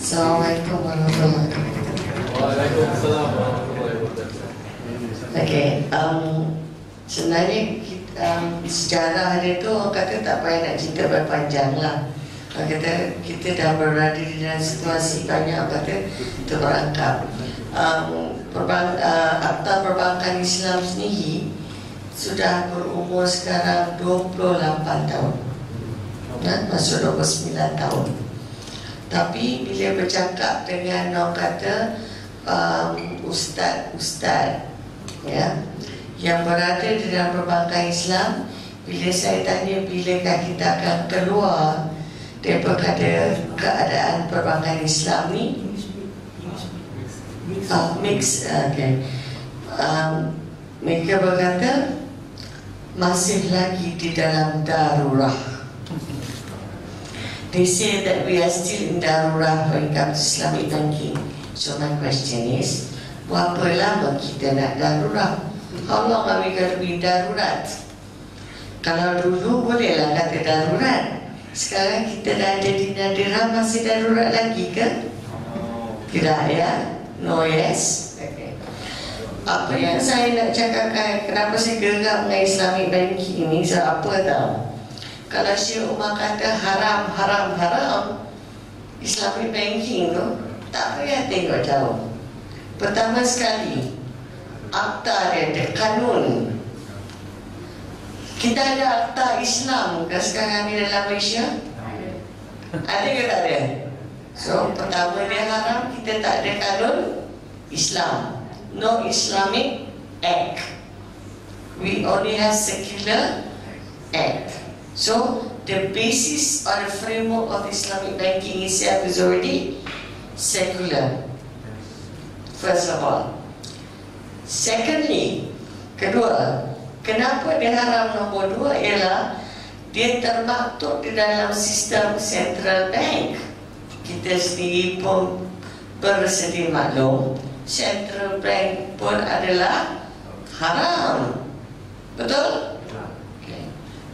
Assalamualaikum warahmatullahi wabarakatuh. Waalaikumsalam warahmatullahi wabarakatuh. Okey, sebenarnya sejarah dia tu orang kata tak payah nak cerita berpanjang lah. Orang kata kita dah berada di dalam situasi banyak orang kata terperangkap. Akta Perbankan Islam sendiri sudah berumur sekarang 28 tahun, masuk 29 tahun. Tapi bila bercakap dengan orang kata ustaz-ustaz ya, yang berada di dalam perbankan Islam, bila saya tanya bilakah kita akan keluar daripada keadaan perbankan Islam ni, mereka berkata masih lagi di dalam darurat. They say that we are still in darurat when it comes to Islamic banking. So my question is, berapa lama kita nak darurat? How long are we going to be darurat? Kalau dulu bolehlah kata darurat. Sekarang kita dah ada dinar dirham, masih darurat lagi ke? Tidak ya? No, yes? Okay. Apa yang saya nak cakapkan, kenapa saya gerak dengan Islamic banking ni, sebab apa tahu? Kalau Syekh Umar kata haram, haram, haram, Islamic banking tu tak payah tengok jauh. Pertama sekali, akta dia ada kanun. Kita ada akta Islam ke sekarang ni dalam Malaysia? Ada ke tak ada? So pertama dia haram, kita tak ada kanun Islam. No Islamic Act. We only have secular Act. So the basis or the framework of Islamic banking itself is already secular. First of all. Secondly, kedua, kenapa dia haram nombor dua ialah dia termaktub di dalam sistem central bank. Kita sendiri pun bersedia maklum, central bank pun adalah haram. Betul?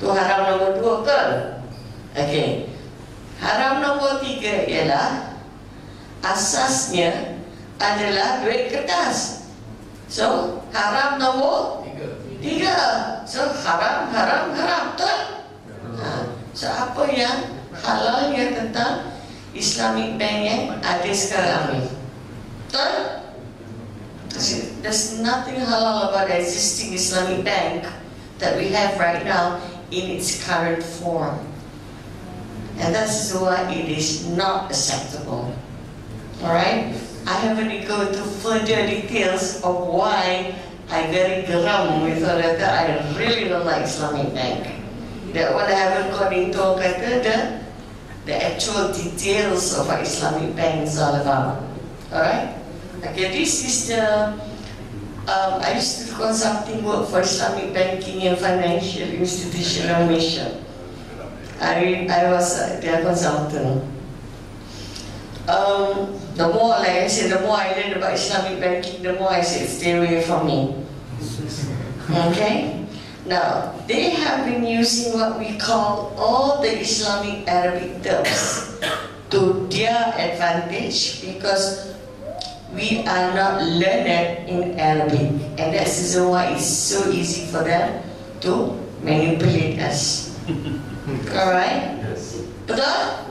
Itu haram nombor dua, betul? Okey. Haram nombor tiga ialah asasnya adalah duit kertas. So, haram nombor tiga. So, haram, haram, haram, betul? So, apa yang halalnya tentang Islamic bank yang ada sekarang ni? Betul? There's nothing halal about the existing Islamic bank that we have right now in its current form, and that's why it is not acceptable. Alright, I haven't go into further details of why I very geram with all that. I really don't like Islamic bank. That one I haven't gone into the actual details of what Islamic bank is all about. Alright, okay, this is the I used to do consulting work for Islamic banking and financial institution in Malaysia. I was their consultant. The more, like I said, the more I learned about Islamic banking, the more I said, stay away from me. Okay? Now, they have been using what we call all the Islamic Arabic terms to their advantage, because we are not learned in Arabic, and that's the reason why it's so easy for them to manipulate us. Alright? Yes. Betul?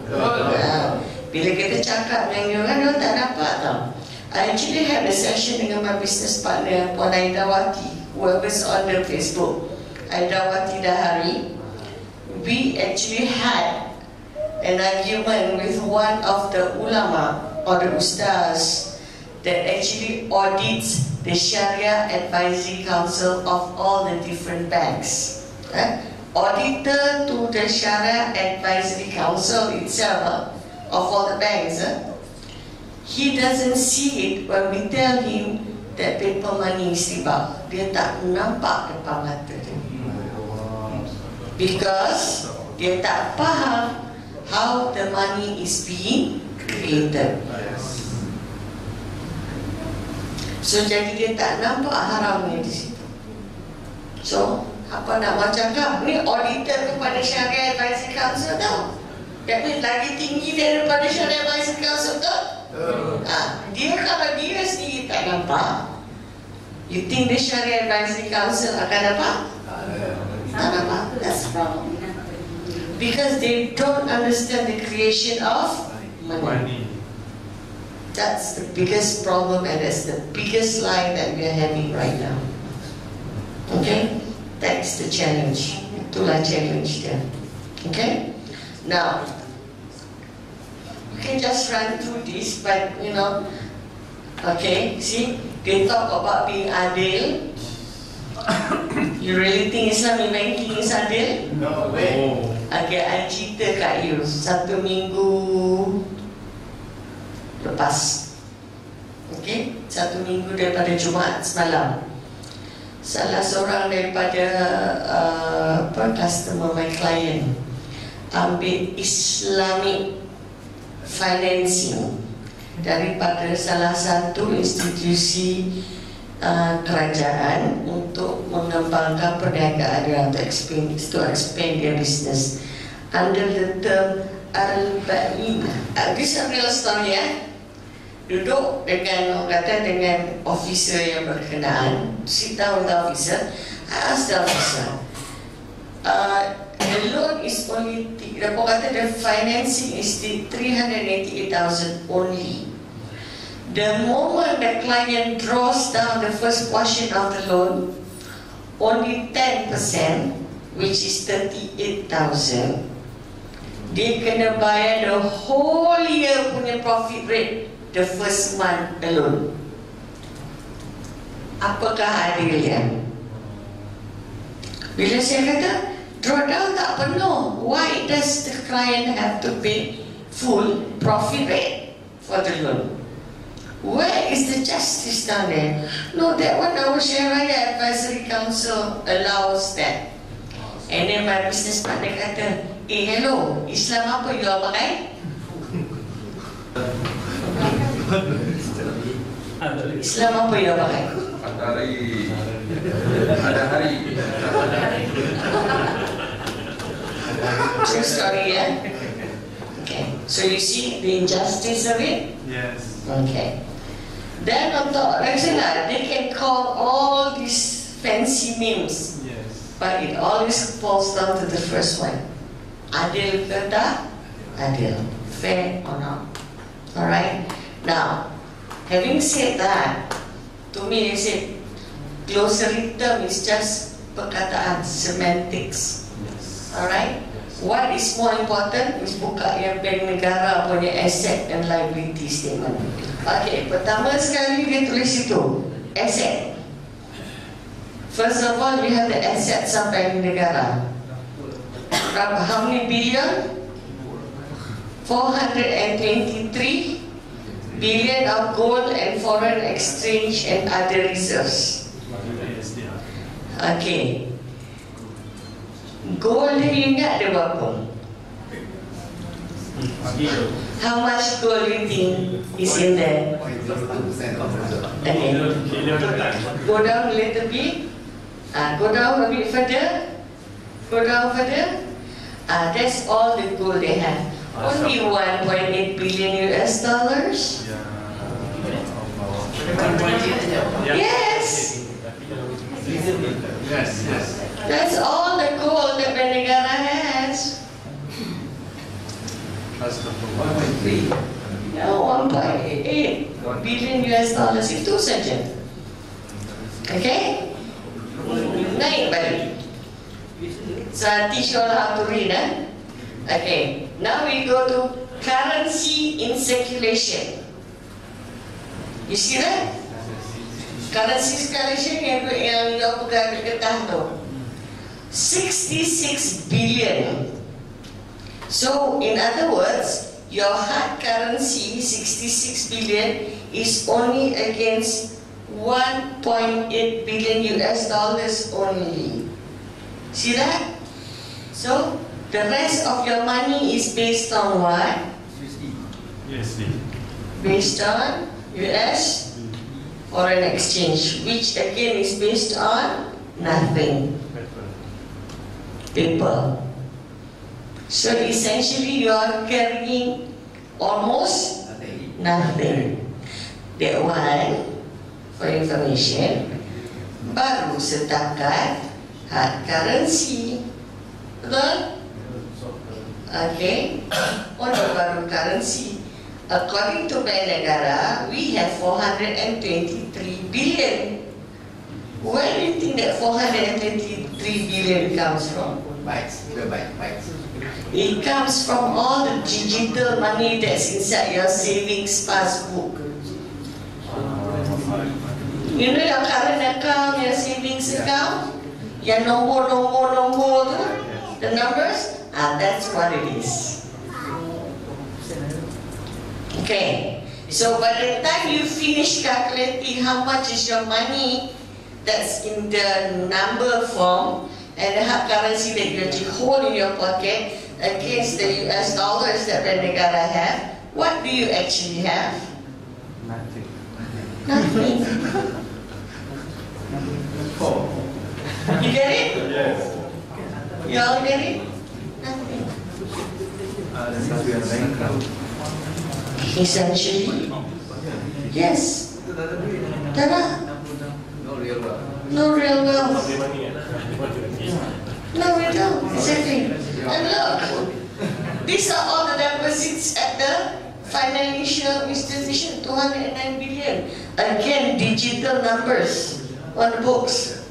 Bila kita cakap dengan orang tak dapat tau. I actually had a session dengan my business partner, Puan Norbaini, whoever's on the Facebook, Dahari. We actually had an argument with one of the ulama or the ustaz that actually audits the Sharia Advisory Council of all the different banks. Auditor to the Sharia Advisory Council itself of all the banks. He doesn't see it when we tell him that paper money is riba. Dia tak nampak depan mata dia. Because dia tak faham how the money is being created. So jadi dia tak nampak haramnya di situ. So apa nak macam cakap? Ni auditor kepada Syariah Advisory Council tau. That means lagi tinggi daripada Syariah Advisory Council tu. Dia kalau dia sendiri tak nampak, you think the Syariah Advisory Council akan dapat? Tak nampak. That's the problem. Because they don't understand the creation of money. That's the biggest problem, and that's the biggest lie that we are having right now. Okay? That's the challenge. Itulah challenge dia. Okay? Now, you can just run through this, but you know, okay, see, they talk about being adil. You really think Islamic banking is adil? No way. Okay, I cerita kat you 1 minggu lepas. Okay, 1 minggu daripada Jumaat semalam, salah seorang daripada customer, my client, ambil Islamic financing daripada salah satu institusi kerajaan untuk mengembangkan perniagaan dia, to expand their business under the term al-ba'in. This is a real story, Duduk dengan, kata dengan officer yang berkenaan, sit down with the officer. I ask the officer, the loan is only, dia kata the financing is 388,000 only. The moment the client draws down the first portion of the loan, only 10%, which is 38,000, dia kena bayar the whole year punya profit rate the first month alone. Apakah adilnya? Bila saya kata drawdown tak penuh, why does the client have to pay full profit rate for the loan? Where is the justice down there? No, that one our Syariah Advisory Council allows that. And then my business partner kata, hello, Islam apa you all pakai? Islam apa you all pakai? Ada hari. True story, Okay, so you see the injustice of it? Yes. Okay. Then on top, they can call all these fancy names, Yes. but it always falls down to the first one. Adil ke tak? Adil. Fair or not? Alright? Now, having said that, to me, they said, glossary term is just perkataan, semantics. Yes. Alright? What is more important is buka yang bank negara punya asset and liability statement. Okay, pertama sekali dia tulis itu, asset. First of all, you have the assets of bank negara. How many billion? 423 billion of gold and foreign exchange and other reserves. Okay. Gold you ingat ada berapa? How much gold you think is in there? Okay. Go down a little bit. Go down a bit further. Go down further. That's all the gold they have. Only 1.8 billion US dollars. Yes. Yes. Yes. That's all the gold that Benegara has. No, 1.8 billion US dollars. Itu saja. Okay? Naik balik. So I teach you all how to read, Okay. Now we go to currency in circulation. You see that? Currency circulation yang pegang kertas tu. 66 billion. So, in other words, your hard currency, 66 billion, is only against 1.8 billion US dollars only. See that? So, the rest of your money is based on what? USD. Based on US foreign exchange, which again is based on nothing. Paper. So essentially you are carrying almost nothing. That one, for information, baru setakat hard currency. Betul? Okay. Untuk baru currency. According to Bank Negara, we have 423 billion. Where do you think that 423 billion comes from? Bytes. It comes from all the digital money that's inside your savings passbook. You know your current account, your savings account? Your nombor tu, the numbers? That's what it is. Okay, so by the time you finish calculating how much is your money that's in the number form and the hard currency that you actually hold in your pocket against the US dollars that the Negara have, what do you actually have? Nothing. Nothing. You get it? Yes. You all get it? Nothing. Since we are bankrupt. Essentially, yes. Tada. No real wealth. No real wealth. No, we don't. Exactly. And look, these are all the deposits at the financial institution, 209 billion. Again, digital numbers on the books.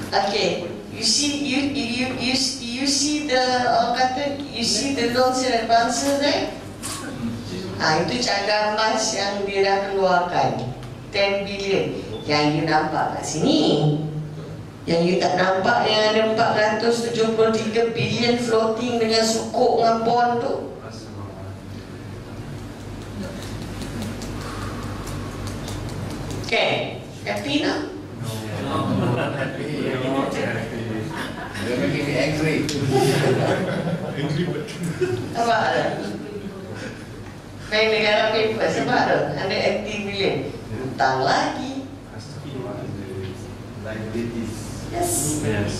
Okay, you see, you see the you see the loans and advances there. Itu cagar emas yang dia dah keluarkan 10 billion. Yang you nampak kat sini, yang you tak nampak yang ada 473 billion floating dengan sukuk dengan bond tu. Okay, happy now? You're making me angry. Apa ada? Bank Negara paper sebab ada 180 billion. Hutang lagi. Liabilities. Yes. Yes.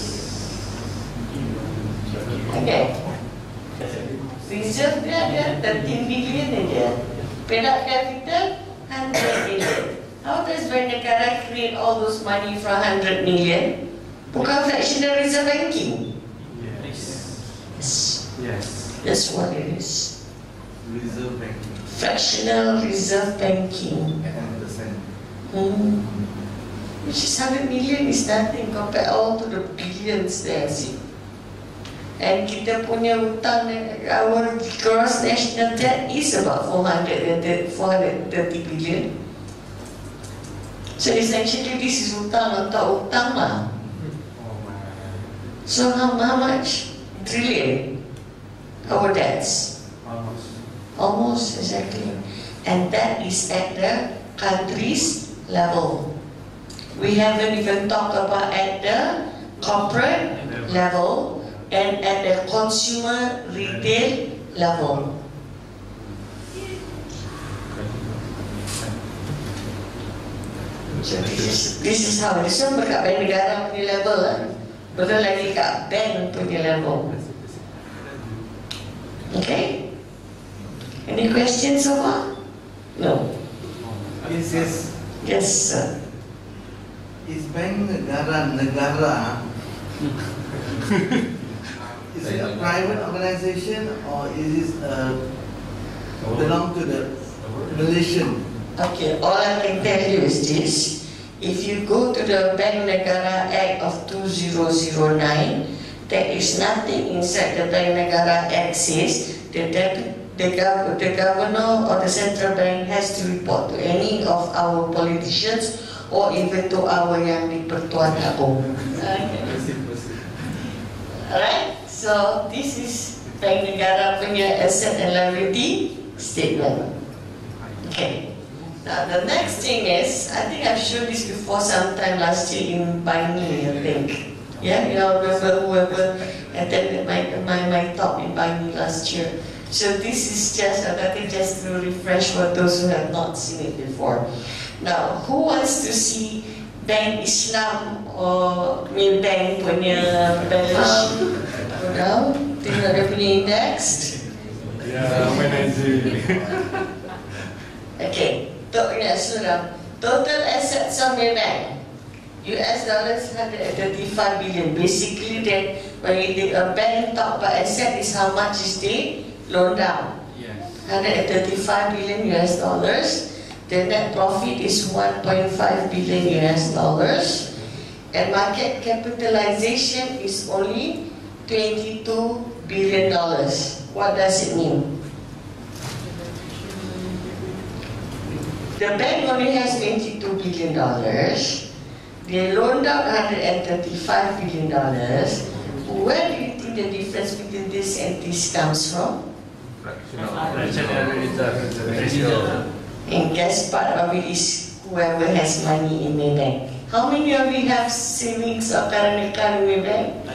Okay. Reserve dia ada 13 billion aja. Perak capital 100 billion. How does Bank Negara create all those money from 100 million? Bukan fractional reserve banking. Yes. Yes. Yes. That's what it is. Reserve banking. Fractional reserve banking. 10%. Which is 100 million is nothing compared all to the billions there, see. And kita punya hutang, our gross national debt is about 430 billion. So essentially this is hutang atau hutang lah. So how much? Trillion. Our debts. Almost exactly. And that is at the country's level. We haven't even talked about at the corporate level and at the consumer retail level. So this is how this one kat Bank Negara punya level lah. Betul lagi kat bank punya level. Okay? Any questions so far? No. Yes. Yes, sir. Is Bank Negara is it a private organization or is it belong to the Malaysian? Okay, all I can tell you is this. If you go to the Bank Negara Act of 2009, there is nothing inside the Bank Negara Act says the governor or the central bank has to report to any of our politicians or even to our yang di-Pertuan Agong. Alright, so this is Bank Negara punya asset and liability statement. Okay. Now the next thing is, I think I've shown this before sometime last year in Bani, I think. Yeah, you all remember whoever attended my talk in Bani last year. So this is just, I think just to refresh for those who have not seen it before. Now, who wants to see Bank Islam or Bank punya balance sheet. Tengok dia punya index. Ya, manager. Okay, total assets of Maybank US dollars 135 billion. Basically, then when a bank talk about asset is how much is they loan down. Yes. 135 billion US dollars. The net profit is 1.5 billion US dollars, and market capitalization is only 22 billion dollars. What does it mean? The bank only has 22 billion dollars. They loaned out 135 billion dollars. Where do you think the difference between this and this comes from? And guess part of it is whoever has money in Maybank. How many of you have savings or current account in Maybank?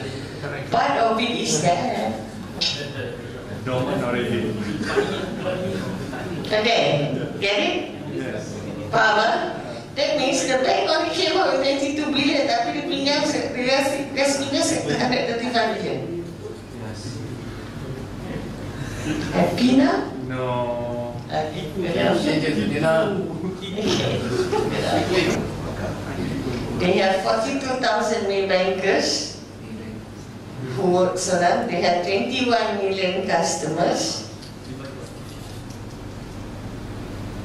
Part of it is that. No, not really. Okay, get it? Yes. Faham? That means the bank only came out with 22 billion, tapi dia pinjam 135 billion. Happy now? No. They have 42,000 main bankers who work for them. They have 21 million customers.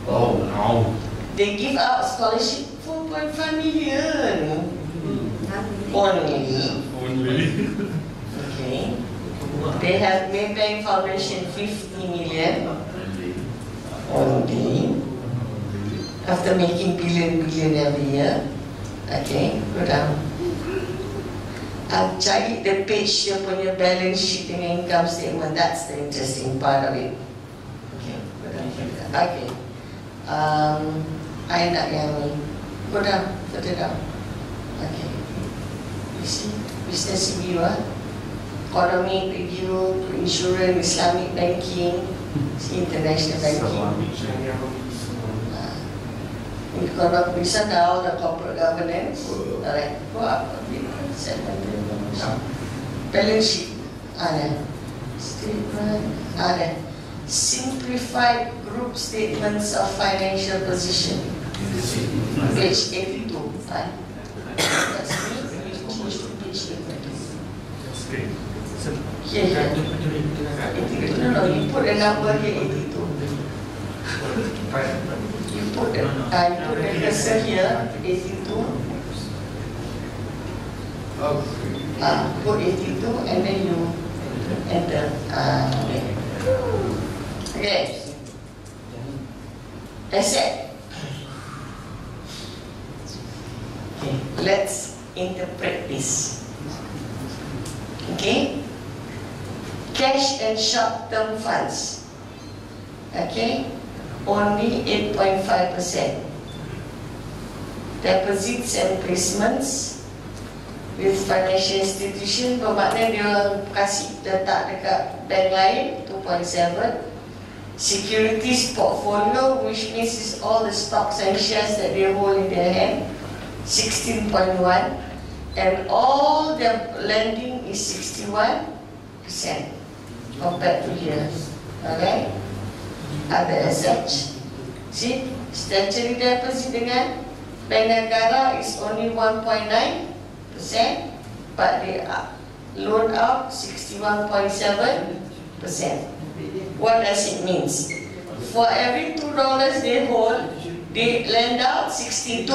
Oh no. They give out scholarship 4.5 million. Only. Okay. They have Maybank Foundation 50 million. Only. After making billion every year. Okay, go down. I'll cari the page dia punya balance sheet dengan income statement. That's the interesting part of it. Okay, go down. Okay. I nak yang ni. Go down, further down. Okay. You see, business review, economic review, insurance, Islamic banking, international banking. Economic reason now the corporate governance. Alright, go up a bit. Balance sheet. Statement. Simplified group statements of financial position. Page 82. That's me. Page 82. Yeah. No, you put a number here, 82. You put the cursor here, 82. Put 82 and then you enter. Okay. Asset. Okay, let's interpret this. Okay. Cash and short-term funds. Okay. Only 8.5%. Deposits and placements with financial institution bermakna dia kasih letak dekat bank lain 2.7. Securities portfolio, which means is all the stocks and shares that they hold in their hand, 16.1, and all their lending is 61% compared to here. Alright? Other assets. See, statutory deposit dengan bank negara is only 1.9%, but they loan out 61.7%. What does it mean? For every $2 they hold, they lend out $62.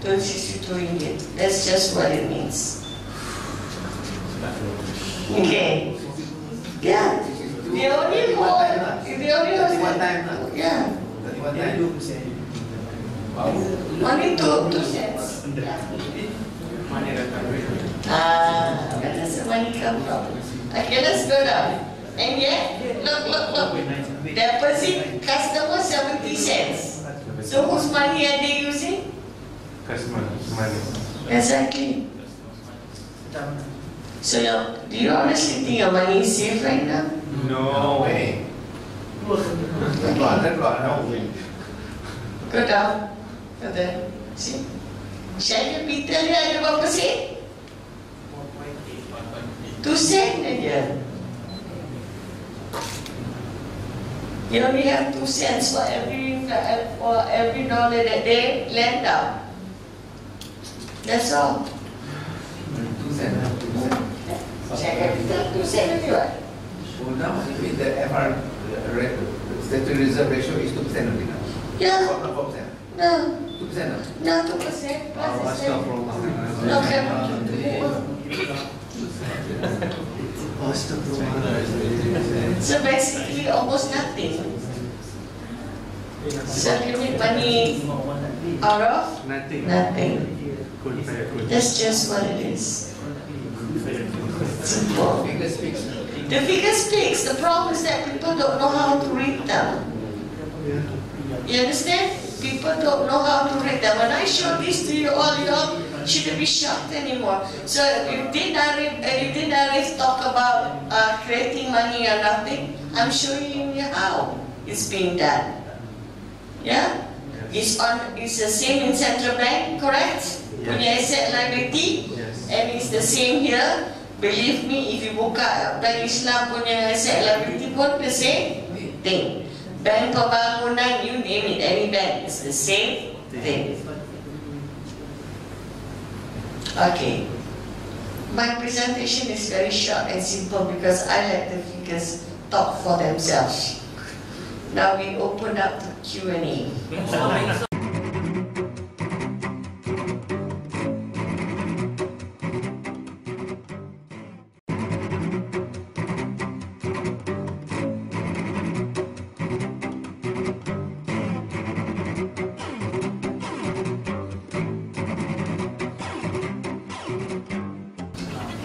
62 ringgit. That's just what it means. Okay. Yeah. They only hold. One time. Yeah. Only 2 cents. Where does the money come from? Okay, let's go down. And yet, look. Deposit customer 70 cents. So whose money are they using? Customer's money. Exactly. So do you honestly think your money is safe right now? No way. Go down. Kata, see? Share capital dia ada berapa sen? 2 sen aja. You only have 2 cents for every dollar that they lend out. That's all. 2 cents. Share capital 2 sen only what? So now the FR statutory reserve ratio is 2% only now. Yeah. 4%. No. 2% now. No, 2% plus the no, so basically almost nothing. So you make money out of Nothing. nothing. Good. That's just what it is. Simple. Figure speaks. The figure speaks. The problem is that people don't know how to read them. You understand? People don't know how to read them. When I show this to you all, you all shouldn't be shocked anymore. So if Dinari talk about creating money or nothing, I'm showing you how it's being done. Yeah? It's the same in central bank, correct? Punya asset liability, Yes. and it's the same here. Believe me, if you buka Bank Islam punya asset liability pun the same thing. Bank Perbankan, you name it, any bank, it's the same thing. Okay. My presentation is very short and simple because I let the figures talk for themselves. Now we open up to Q&A.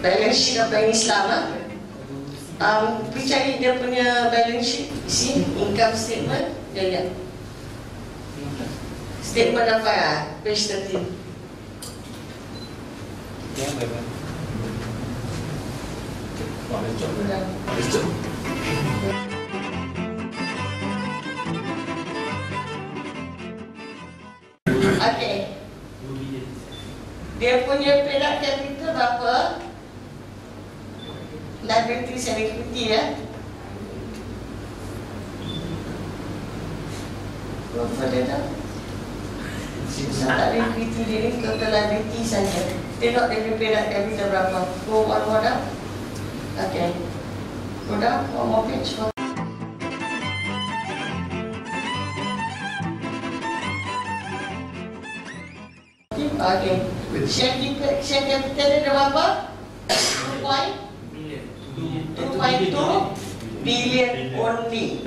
Balance sheet of Bank Islam, pergi cari dia punya balance sheet, see, income statement, dia lihat. Statement apa page 13. Okay. Dia punya perak capital berapa? Liabilities and equity, ya. Berapa dia tahu? Tak ada equity dia ni, total liability saja. Tengok dia punya perak capital berapa? Go one more down. Okay. Go down, one more page. Okay. Share capital dia berapa? 2.2 billion only.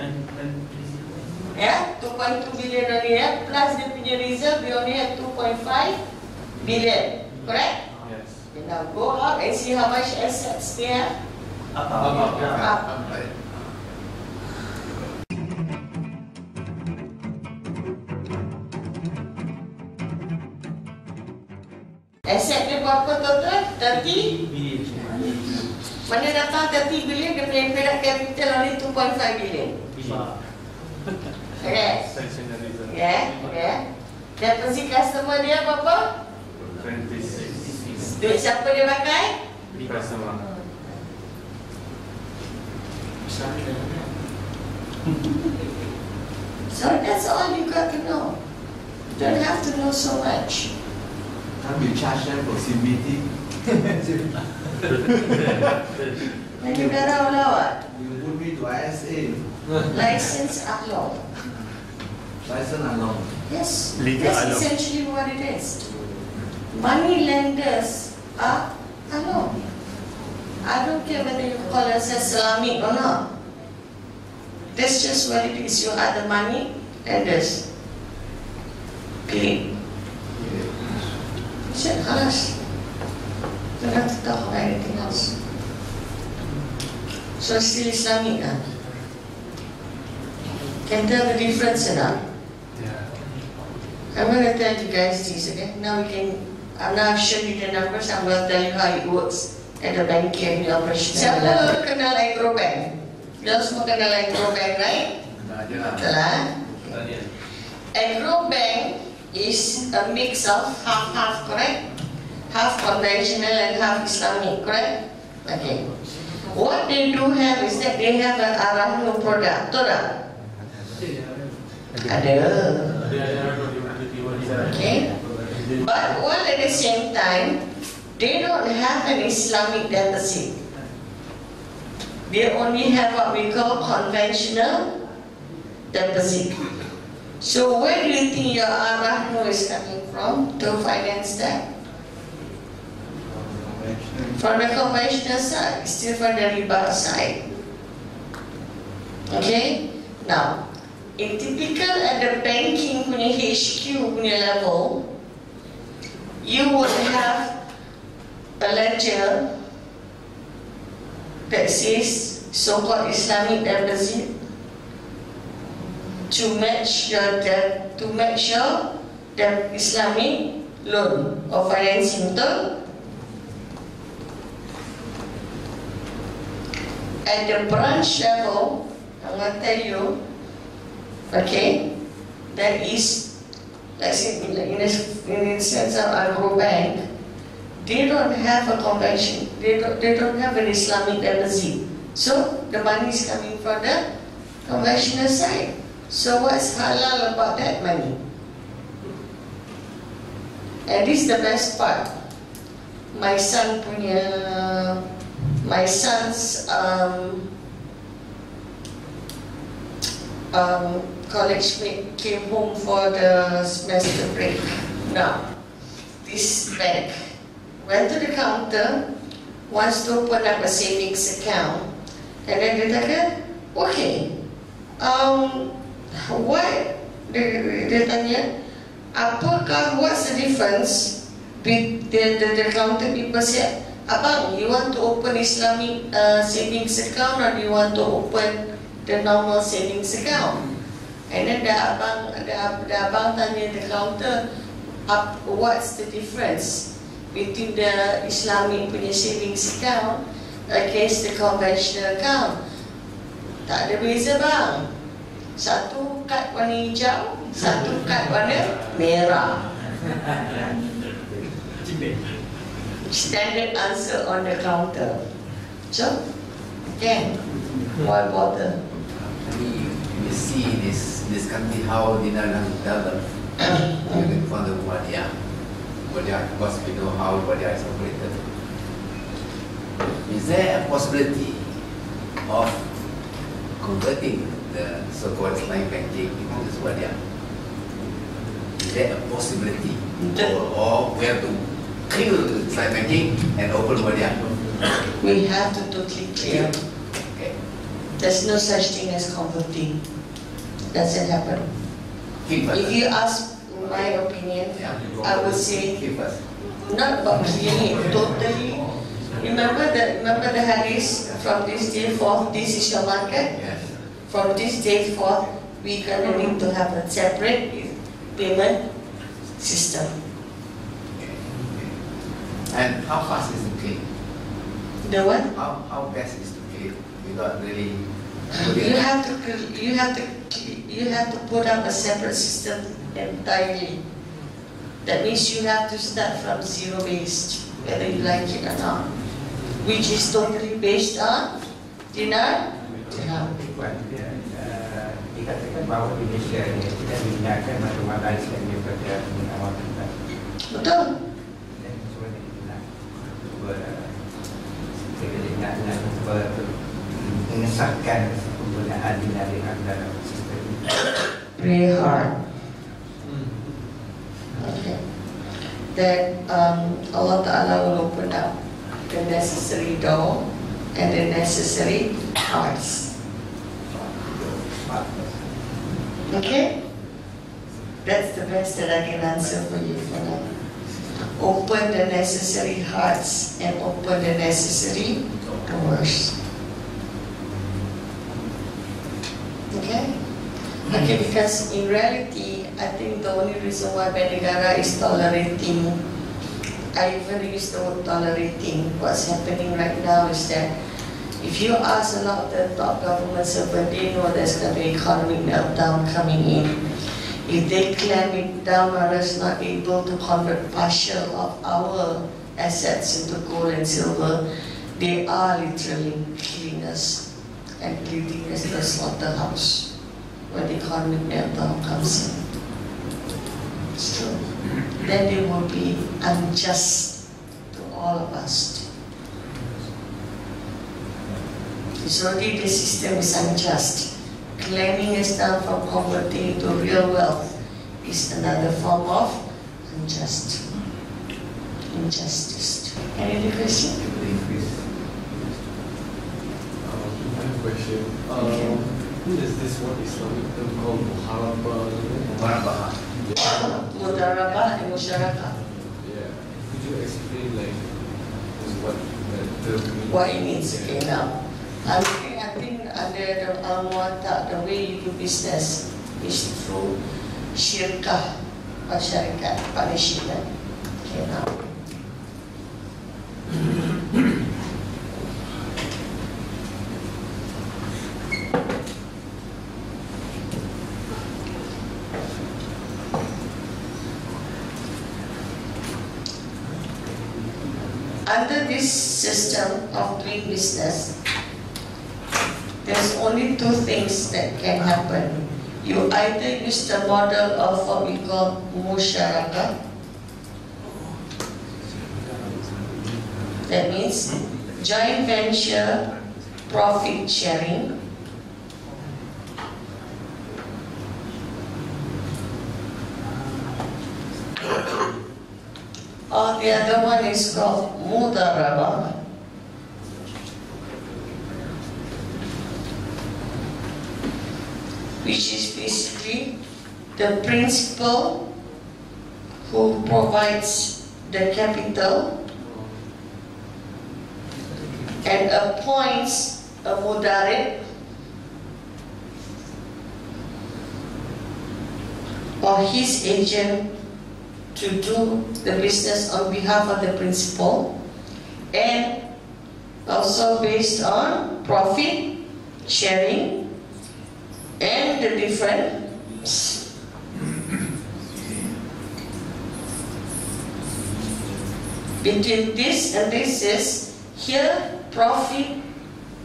Ya, 2.2 billion only, ya. Plus dia punya reserve, we only have 2.5 billion. Correct? Yes. Okay, now go up and see how much assets they have. Up. Asset dia berapa total? 30 billion. Mana datang 30 billion, dia punya perak capital only 2.5 billion. Okay. Yeah. Deposit customer dia berapa? 26. Duit siapa dia pakai? Customer. So that's all you got to know. You don't have to know so much. Can't be charged them for CBT. Negara ulawat. You put me to ISA. License alone. License alone. Yes, Legal that's alone. essentially what it is. Money lenders are alone. I don't care whether you call us Islamic or not. That's just what it is. You are the money lenders. Clean. Said, halas. You don't have to talk about anything else. So it's still Islamic, huh? Can tell the difference or not? Yeah. I'm going to tell you guys this, okay? Now I've shown you the numbers, I'm going to tell you how it works at the banking operation. Siapa kenal Agro Bank? Kita semua kenal Agro Bank, right? Betul lah. Agro Bank is a mix of half-half, correct? Half conventional and half Islamic, correct? Okay. What they do have is that they have an arahno product, betul tak? Ada. Okay. But while at the same time, they don't have an Islamic deposit. They only have what we call conventional deposit. So where do you think your arahno is coming from to finance that? From the conventional side, still from the riba side. Okay? Now, in typical at the banking punya HQ punya level, you would have a ledger that says so-called Islamic deposit to match your debt, to match your Islamic loan or financing, betul? At the branch level, I'm going to tell you, okay, that is, let's say, in the sense of agro bank, they don't have a convention, they don't have an Islamic deposit. So the money is coming from the conventional side. So what's halal about that money? And this is the best part. My son's college mate came home for the semester break. Now, this bank went to the counter, wants to open up a savings account, and then dia kata, okay, what? Dia tanya, what's the difference? The counter people said, abang, you want to open Islamic savings account or do you want to open the normal savings account? And then the abang tanya the counter, what's the difference between the Islamic punya savings account against the conventional account? Tak ada beza bang. Satu kad warna hijau, satu kad warna merah. Standard answer on the counter. So, again, why bother? We see this country how dinar has developed. You can find the Wadia. Wadia, of course, we know how Wadia is operated. Is there a possibility of converting the so-called Islamic banking into this Wadia? Is there a possibility? Or we have to kill Islamic banking and open Wadia? We have to totally clear. Okay. There's no such thing as converting. Doesn't happen. If you ask my opinion, I would say not about killing it totally. Remember the hadith from this day forth, this is your market. Yes. From this day forth, we gonna need to have a separate payment system. And how fast is it clean? The what? How best is to clean without really? You have to put up a separate system entirely. That means you have to start from zero based, whether you like it or not, which is totally based on dinar. Dikatakan bahawa di Malaysia ini kita menggunakan matawang sebagai awal kita. Betul. Dan sebenarnya nak mengesahkan penggunaan dinar dalam sistem ini. Very hard. Okay. That Allah Ta'ala will open up the necessary door and the necessary hearts. Okay? That's the best that I can answer for you for now. Open the necessary hearts and open the necessary doors. Okay? Okay, because in reality, I think the only reason why Negara is tolerating, I even use the word tolerating, what's happening right now is that if you ask a lot of the top government servants, they know there's going to be economic meltdown coming in. If they clamp it down on us not able to convert partial of our assets into gold and silver, they are literally killing us and leading us to a slaughterhouse where the economic meltdown comes in. It's true. Then they will be unjust to all of us. It's already the system is unjust. Claiming us down from converting into real wealth is another form of injustice. Any other question? I have a question. There's this one Islamic term called Muharabah. Mudarabah and musyarakah. Yeah. Could you explain what that term means? What it means, okay, now. I think under the al-muwatta, the way you do business is through syirkah or syarikat, partnership. Okay, now. Under this system of doing business, there's only two things that can happen. You either use the model of what we call musyarakah. That means joint venture profit sharing. Or the other one is called mudarabah. Which is basically the principal who provides the capital and appoints a mudarib or his agent to do the business on behalf of the principal, and also based on profit sharing and the different between this and this is here profit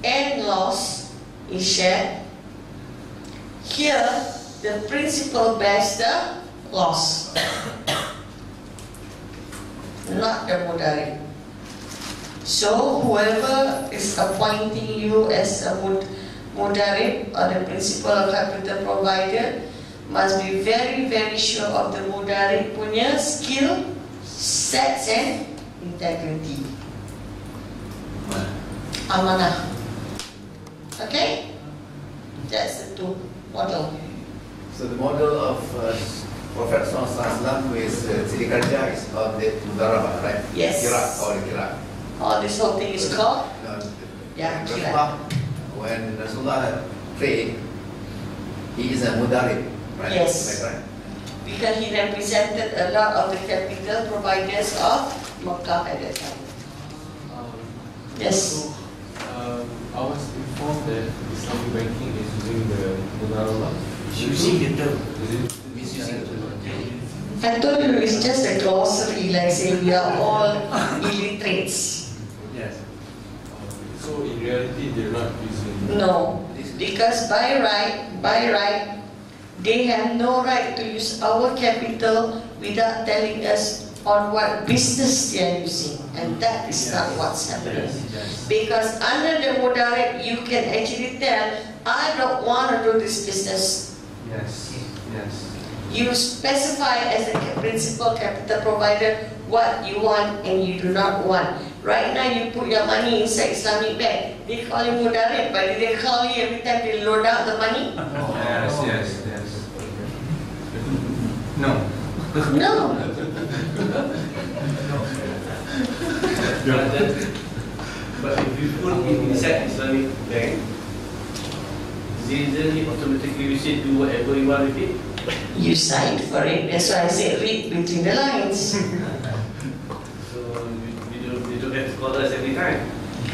and loss is shared. Here the principal bears the loss, not the mudarib. So whoever is appointing you as a mudarib or the principal or capital provider must be very, very sure of the mudarib punya skill, sets and integrity. Amanah. Okay? That's the two model. So the model of Prophet Sallallahu is Sila is on the Mudarabah, right? Yes. Kira. Oh, this whole thing is called? Yeah, Rasulullah, when Rasulullah prayed, he is a mudarib, right? Yes. Right? Because he represented a lot of the capital providers of Makkah at that time. Yes. So, I was informed that Islamic banking is using the Mudarabah. Using the term. Is it Misusing the term. I told you it's just a glossary, like saying we are all illiterates. Yes. So in reality, they're not using. No, because by right, they have no right to use our capital without telling us on what business they are using, and that is not what's happening. Yes. Because under the mudarib, you can actually tell, I don't want to do this business. Yes. Yes. You specify as a principal capital provider what you want and you do not want. Right now, you put your money inside Islamic bank. They call you mudarib, but they call you every time they load out the money. Yes. No. No. But if you put it inside Islamic bank, isn't it automatically you say do whatever you want with it? You signed for it. That's why I said read between the lines. So you don't have to call us every time.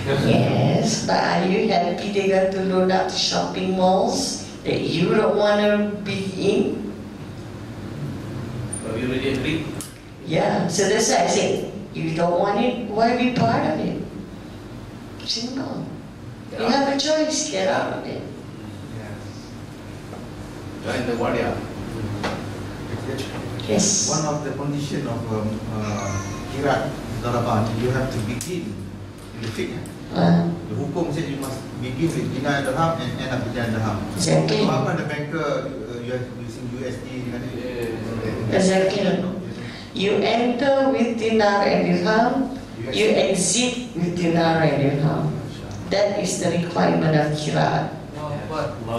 Yes, but are you happy they got to load out the shopping malls that you don't want to be in? Yeah, so that's why I said, you don't want it, why be part of it? Simple. You have a choice, get out of it. Join the wadia. Yes. One of the conditions of kirat daraban, you have to begin in the fiqh. The hukum said you must begin with dinar dirham and end up with dinar dirham. Exactly. So how the banker you are using USD? Exactly. You enter with dinar and dirham, you exit with dinar and dirham. That is the requirement of kirat. But I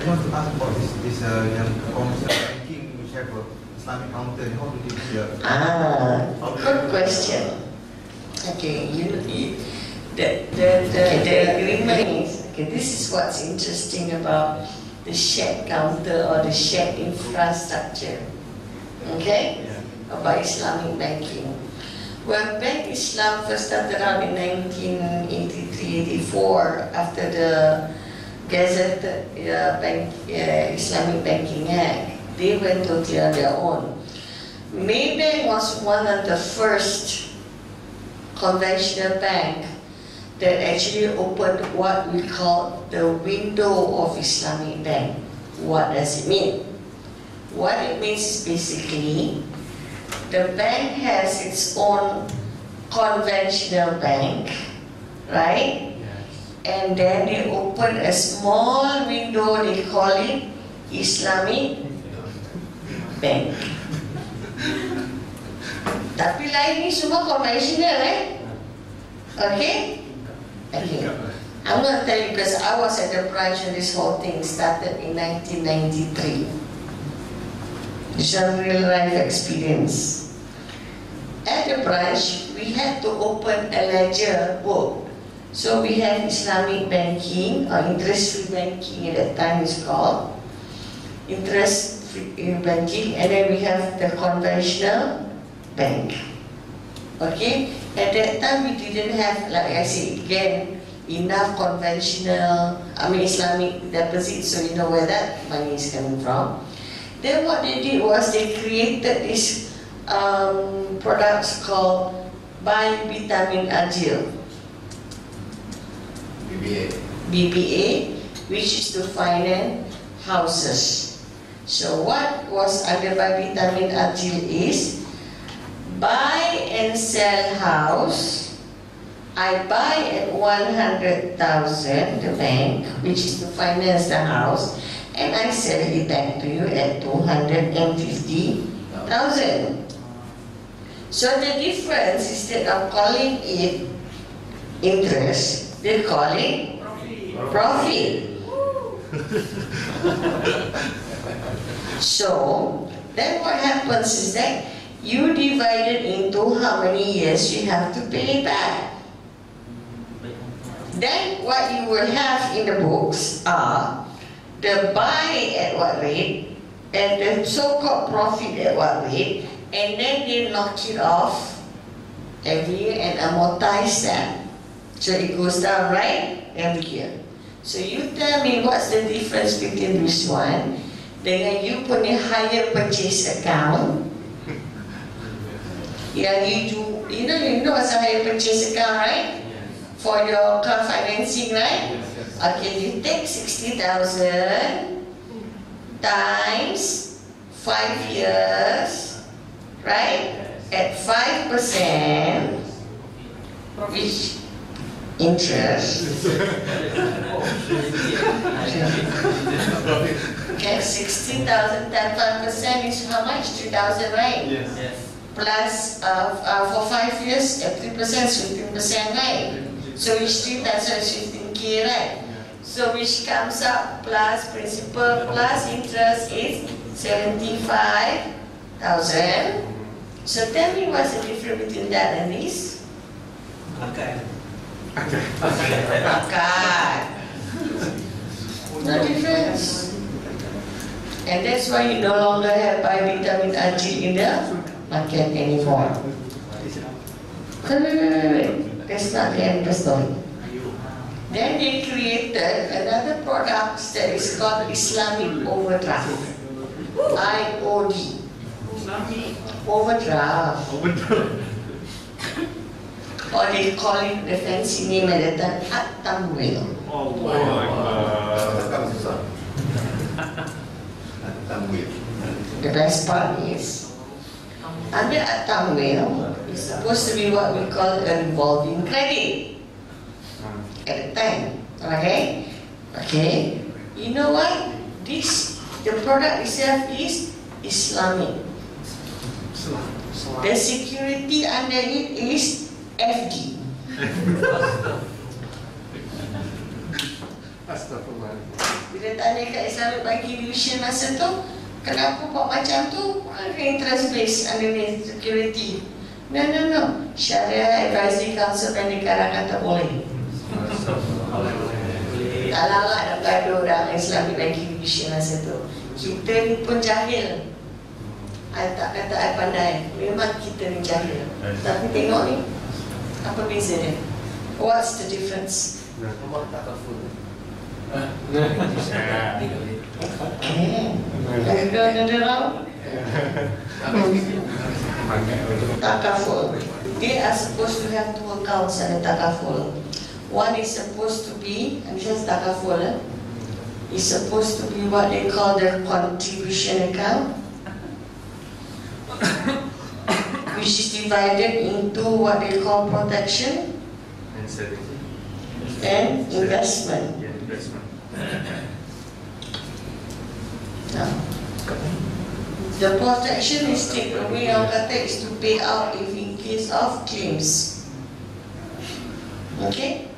want to ask about this commercial banking which have a Islamic counter. How do they do that? Good question. Okay, the agreement is, okay, this is what's interesting about the shared counter or the shared infrastructure, okay, about Islamic banking. Well, Bank Islam first started out in 1983-84 after the Gazette Islamic Banking Act. They went totally on their own. Maybank was one of the first conventional bank that actually opened what we call the window of Islamic bank. What does it mean? What it means is basically the bank has its own conventional bank, right? And then they open a small window, they call it Islamic bank. Tapi lain ni semua conventional, Okay? Okay. I'm going to tell you because I was at the branch when this whole thing started in 1993. It's a real life experience. At the branch, we had to open a ledger book. So we have Islamic banking or interest-free banking at that time is called interest-free banking, and then we have the conventional bank. Okay, at that time we didn't have, like I said again, enough conventional, Islamic deposits, so you know where that money is coming from. Then what they did was they created these products called Buy Vitamin Ajil. BBA, which is to finance houses. So what was under Buy Vitamin Ajil is buy and sell house. I buy at 100,000 the bank, which is to finance the house, and I sell it back to you at 250,000. So the difference, instead of calling it interest, they call it profit. So then what happens is that you divide it into how many years you have to pay back. Then what you will have in the books are the buy at what rate and the so-called profit at what rate, and then they knock it off every year and amortize that. So it goes down, right? Every year. So you tell me what's the difference between this one dengan you punya higher purchase account. Yang you know what's a higher purchase account, right? For your car financing, right? Okay, you take 60,000 times 5 years, right? At 5%, which interest. Okay, 60,000 times 5% is how much? 3,000, right? Yes. Plus for 5 years at 3% is 15%, right? So which 3,000 is 15K, right? So which comes up plus principal plus interest is 75,000. So tell me what's the difference between that and this? Akad. No difference. And that's why you no longer have Buy Vitamin Ajil in the market anymore. Wait. That's not the end of the story. Then they created another product that is called Islamic Overdraft. IOD. Overdraft. Or they call it the fancy name at the time, at-tamwil. Oh my God. The best part is, under at-tamwil is supposed to be what we call a revolving credit at the time. Okay? Okay? You know what? The product itself is Islamic. The security under it is FD. Astagfirullah. Bila tanya kat Islamic Banking Division masa tu, kenapa buat macam tu? Interest based underneath security. No. Syariah Advisory Council Pendekara kata boleh. Tak lalak nak gaduh orang Islamic Banking Division masa tu. Kita ni pun jahil. I tak kata I pandai. Memang kita ni jahil. Tapi tengok ni, apa beza dia? What's the difference? Another round? Takaful. They are supposed to have two accounts at the takaful. One is supposed to be, and this is takaful, is supposed to be what they call the contribution account, which is divided into what they call protection And saving. and investment. Yeah, investment. Now, the protection is taken away, orang kata, is to pay out if in case of claims. Okay?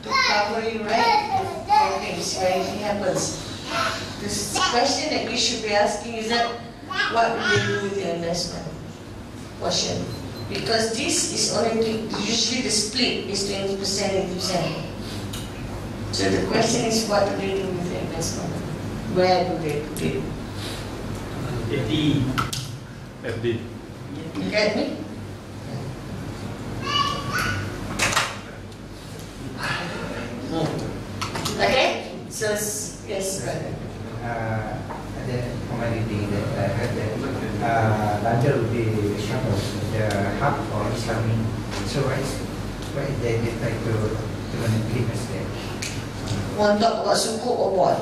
To cover you, right? For claims, if anything happens. The question that we should be asking is that, what do they do with the investment portion? Because this is only, usually the split is 20%, 80%. So the question is, what do they do with the investment? Where do they put it? FD. You get me? Okay? So, yes, brother. Ada commodity that I heard that larger would be the hub or Islamic. So what is they try to manipulate as that? Want talk about sukuk or what?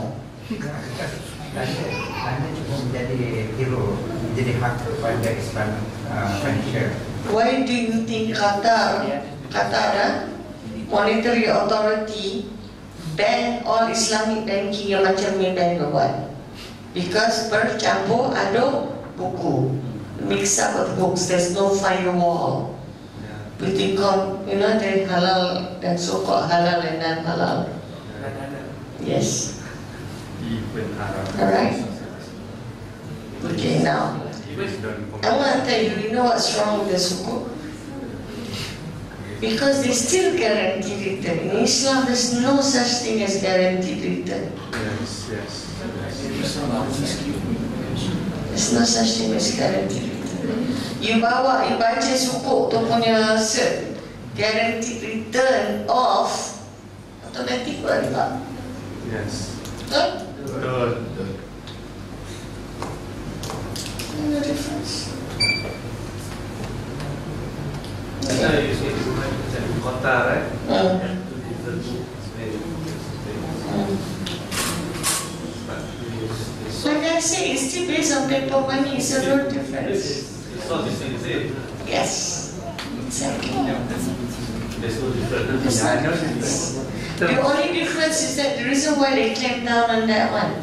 Anda cuma menjadi hero, menjadi hak kepada Islam financial. Why do you think Qatar Monetary Authority ban all Islamic banking yang macam ni ban buat? Because bercampur aduk buku, mix up of books. There's no firewall between the halal dan so-called halal and non-halal. Yes. Even Haram. Alright. Okay, now I want to tell you, you know what's wrong with the sukuk? Because they still guarantee return. In Islam, there's no such thing as guaranteed return. Yes. There's no such thing as guaranteed return. You baca sukuk tu punya cert, guaranteed return of automatic buat tak? Yes. Betul? Betul. No difference. Now you say it's kota, right? Like I say, it's still based on paper money, it's a no difference. It's not the same, is it? Yes, exactly. There's no difference. There's no difference. The only difference is that the reason why they clamp down on that one,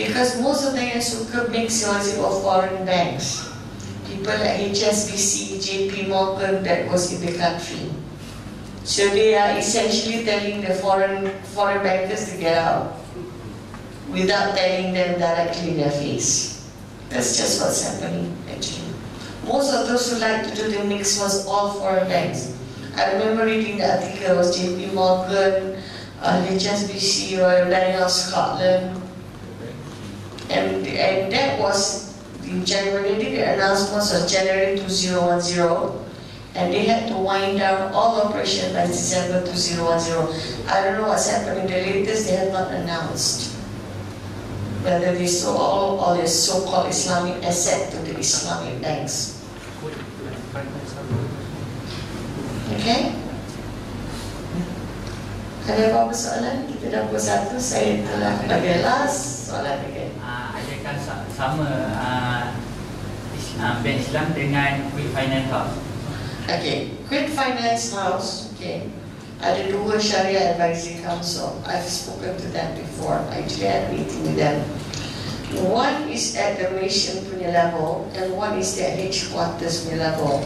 because most of the yang suka mix of foreign banks, people like HSBC, JP Morgan that was in the country. So they are essentially telling the foreign bankers to get out without telling them directly in their face. That's just what's happening actually. Most of those who like to do the mix was all foreign banks. I remember reading the article, it was JP Morgan, HSBC, Royal Bank of Scotland, and that was in January. They did the announcements of January 2010, and they had to wind down all operations by December 2010. I don't know what's happening. The latest they have not announced whether they sold all their so-called Islamic asset to the Islamic banks. Ada apa soalan? Kita dah pukul 1, saya telah bagi last soalan again. Adakah sama Bank Islam dengan Quick Finance House? Okay, Quick Finance House, okay. Ada dua Syariah Advisory Council. I've spoken to them before. I actually had a meeting with them. One is at the Malaysian punya level, and one is their headquarters punya level.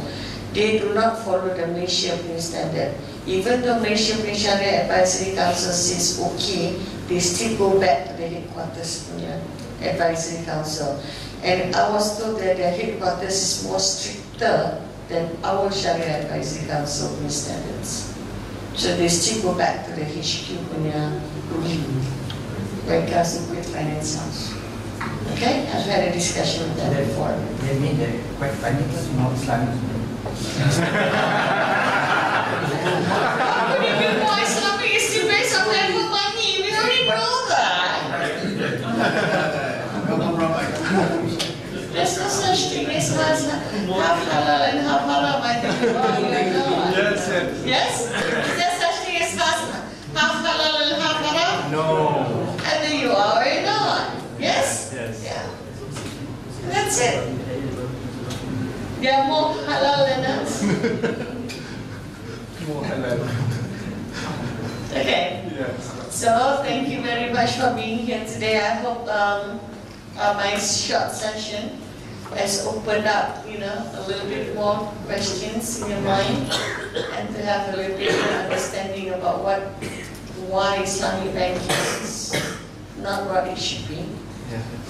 They do not follow the Malaysia punya standard. Even though Malaysia punya Syariah Advisory Council says okay, they still go back to the headquarters punya Advisory Council. And I was told that the headquarters is more stricter than our Sharia Advisory Council standards. So they still go back to the HQ punya ruling when it comes to Quick Finance House. Okay, I've had a discussion with them before. They mean that Quick Finance is not Islamic. What do you mean more Islamic? It's still based on level money. We already know that. There's no such thing as half halal and half haram. I think you already know. Yes, yes. Yes? Is there such thing as half halal and half haram? No. And then you already know. Yes? Yes. Yeah. That's it. They are more halal than us. More halal. Okay. Yes. So thank you very much for being here today. I hope my short session has opened up, a little bit more questions in your mind, and to have a little bit more understanding about why Islamic banking is not what it should be,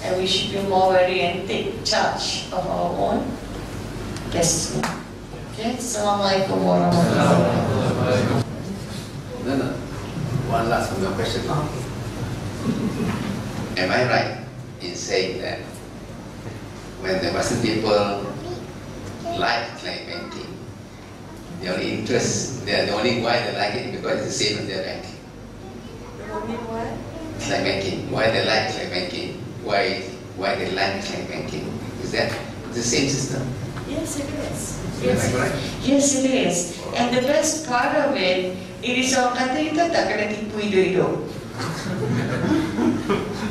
and we should be more ready and take charge of our own destiny. Okay, Assalamualaikum warahmatullahi wabarakatuh. No. One last question. Am I right in saying that when the Western people like client banking, the only why they like it because it's the same as their bank? The only what? Client banking. Why they like client banking? Why they like client banking? Is that the same system? Yes, it is. Am I correct? Yes, it is. And the best part of it is orang kata kita tak kena tipu hidup-hidup.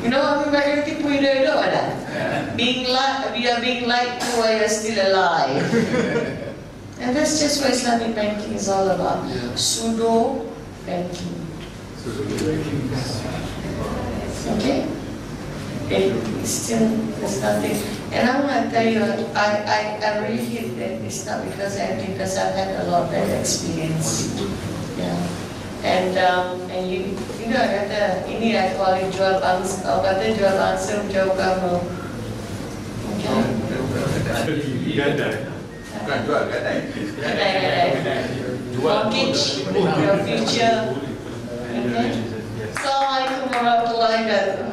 You know what I mean by kena tipu hidup-hidup ada? We are being lied to while you're still alive. And that's just what Islamic banking is all about. Pseudo banking. Okay? There's nothing. And I'm going to tell you, I really hate that it's not because I've had a lot of bad experience. Yeah. And you know, ini I call it jual bangsa, kata jual bangsa jauh kamu. Okay. Gadai. Bukan jual gadai. Gadai. Mortgage your future. Okay. Assalamualaikum warahmatullahi wabarakatuh.